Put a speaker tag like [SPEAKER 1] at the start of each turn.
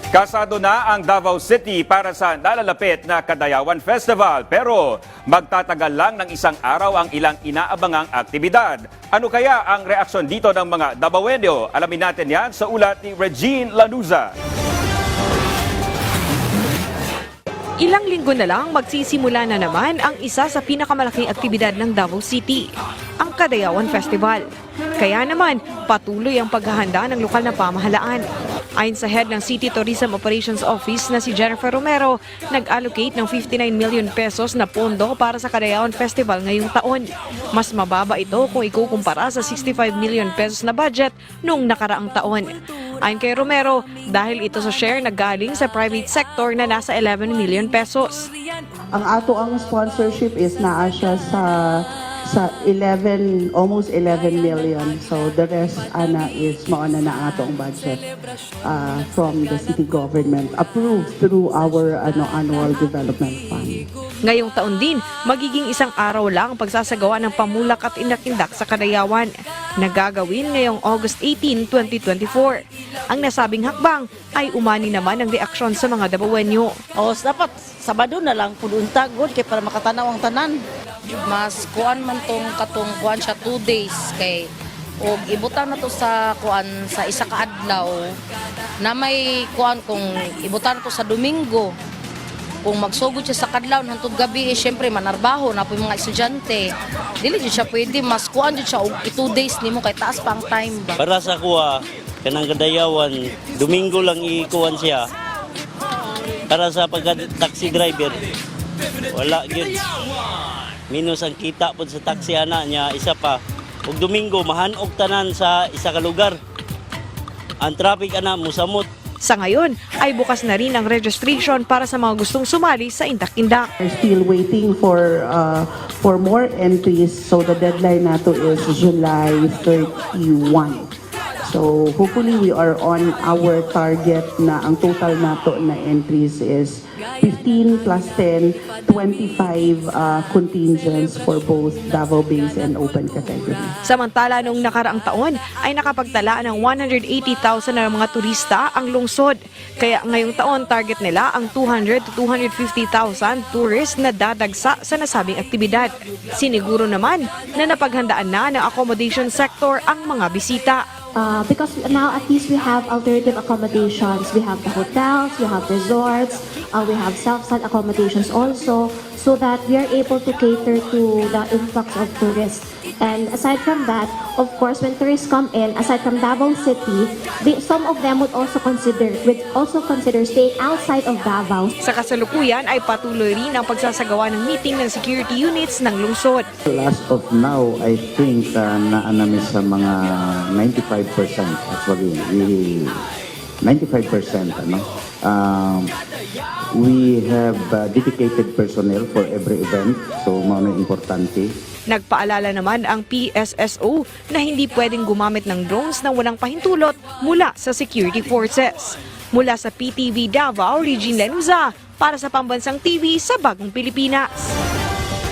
[SPEAKER 1] Kasado na ang Davao City para sa nalalapit na Kadayawan Festival pero magtatagal lang ng isang araw ang ilang inaabangang aktibidad. Ano kaya ang reaksyon dito ng mga Davaoenyo? Alamin natin yan sa ulat ni Regine Lanuza.
[SPEAKER 2] Ilang linggo na lang magsisimula na naman ang isa sa pinakamalaking aktibidad ng Davao City, ang Kadayawan Festival. Kaya naman, patuloy ang paghahanda ng lokal na pamahalaan. Ayon sa head ng City Tourism Operations Office na si Jennifer Romero, nag-allocate ng 59 million pesos na pondo para sa Kadayawan Festival ngayong taon. Mas mababa ito kung ikukumpara sa 65 million pesos na budget noong nakaraang taon. Ayon kay Romero, dahil ito sa share na galing sa private sector na nasa 11 million pesos.
[SPEAKER 3] Ang ato ang sponsorship is naa siya sa 11, almost 11 million. So the rest is mauna na ato ang budget from the city government approved through our annual development fund.
[SPEAKER 2] Ngayong taon din, magiging isang araw lang ang pagsasagawa ng pamulak at inakindak sa Kadayawan na gagawin ngayong August 18, 2024. Ang nasabing hakbang ay umani naman ng reaksyon sa mga Davaoenyo.
[SPEAKER 4] O dapat Sabado na lang pudunta good kay para makatanaw ang tanan. Mas kuan man katong kuan siya 2 days kay og ibutan na to sa kuan sa isa ka adlaw na may kuan kung ibutan na to sa Domingo. Kung magsugod siya sa kadlaw hangtod gabi syempre manarbaho na po yung mga estudyante. Dili jud siya pwede mas kuan jud siya og 2 days nimo kay taas pa ang time ba.
[SPEAKER 5] Para sa kuha kanang Kadayawan Domingo lang ikuan siya. Para sa pagka-taxi driver, wala gyud. Minus ang kita po sa taxi ana niya, isa pa. Ug Domingo, mahanog tanan sa isa ka lugar. Ang traffic ana, musamot.
[SPEAKER 2] Sa ngayon, ay bukas na rin ang registration para sa mga gustong sumali sa Indak-Indak.
[SPEAKER 3] We're still waiting for more entries. So the deadline nato is July 31. So hopefully we are on our target na ang total nato na entries is 15 plus 10, 25 contingents for both Davao Base and open category.
[SPEAKER 2] Samantala, noong nakaraang taon ay nakapagtala ng 180,000 na mga turista ang lungsod. Kaya ngayong taon target nila ang 200 to 250,000 tourists na dadagsa sa nasabing aktibidad. Siniguro naman na napaghandaan na ng accommodation sector ang mga bisita.
[SPEAKER 6] Because now at least we have alternative accommodations. We have the hotels, we have resorts, we have self-site accommodations also, so that we are able to cater to the influx of tourists. And aside from that, of course, when tourists come in, aside from Davao City, some of them would also consider staying outside of Davao.
[SPEAKER 2] Sa kasalukuyan ay patuloy rin ang pagsasagawa ng meeting ng security units ng lungsod.
[SPEAKER 7] Last of now, I think naanami sa mga 95%. Actually, 95%. We have dedicated personnel for every event. So, mga importante.
[SPEAKER 2] Nagpaalala naman ang PSSO na hindi pwedeng gumamit ng drones na walang pahintulot mula sa security forces. Mula sa PTV Davao, Regine Lanuza, para sa Pambansang TV sa Bagong Pilipinas.